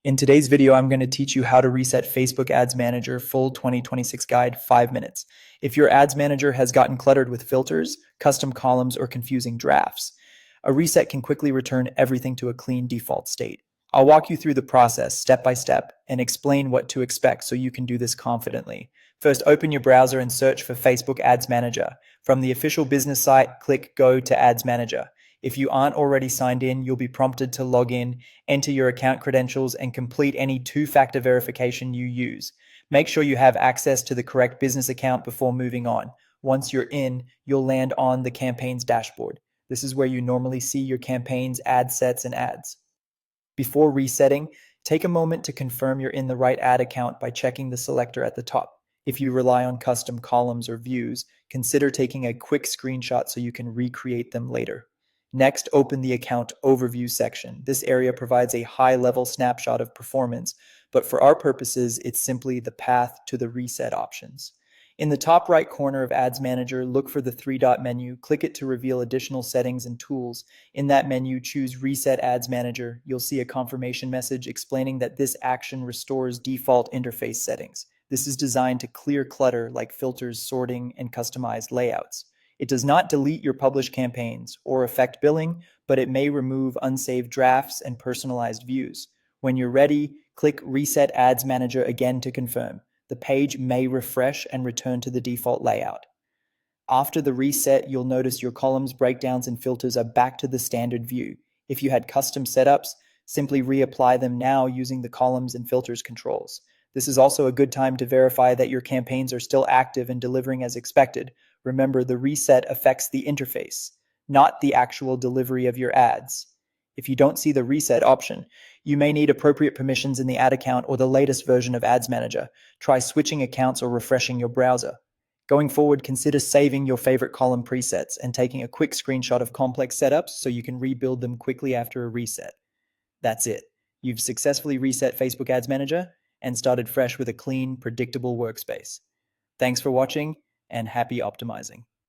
In today's video, I'm going to teach you how to reset Facebook Ads Manager full 2026 guide 5 minutes. If your Ads Manager has gotten cluttered with filters, custom columns, or confusing drafts, a reset can quickly return everything to a clean default state. I'll walk you through the process step by step and explain what to expect so you can do this confidently. First, open your browser and search for Facebook Ads Manager. From the official business site, click Go to Ads Manager. If you aren't already signed in, you'll be prompted to log in, enter your account credentials, and complete any two-factor verification you use. Make sure you have access to the correct business account before moving on. Once you're in, you'll land on the campaigns dashboard. This is where you normally see your campaigns, ad sets, and ads. Before resetting, take a moment to confirm you're in the right ad account by checking the selector at the top. If you rely on custom columns or views, consider taking a quick screenshot so you can recreate them later. Next, open the account overview section. This area provides a high-level snapshot of performance, but for our purposes, it's simply the path to the reset options. In the top right corner of Ads Manager, look for the three-dot menu, click it to reveal additional settings and tools. In that menu, choose Reset Ads Manager. You'll see a confirmation message explaining that this action restores default interface settings. This is designed to clear clutter like filters, sorting, and customized layouts. It does not delete your published campaigns or affect billing, but it may remove unsaved drafts and personalized views. When you're ready, click Reset Ads Manager again to confirm. The page may refresh and return to the default layout. After the reset, you'll notice your columns, breakdowns, and filters are back to the standard view. If you had custom setups, simply reapply them now using the columns and filters controls. This is also a good time to verify that your campaigns are still active and delivering as expected. Remember, the reset affects the interface, not the actual delivery of your ads. If you don't see the reset option, you may need appropriate permissions in the ad account or the latest version of Ads Manager. Try switching accounts or refreshing your browser. Going forward, consider saving your favorite column presets and taking a quick screenshot of complex setups so you can rebuild them quickly after a reset. That's it. You've successfully reset Facebook Ads Manager and started fresh with a clean, predictable workspace. Thanks for watching and happy optimizing.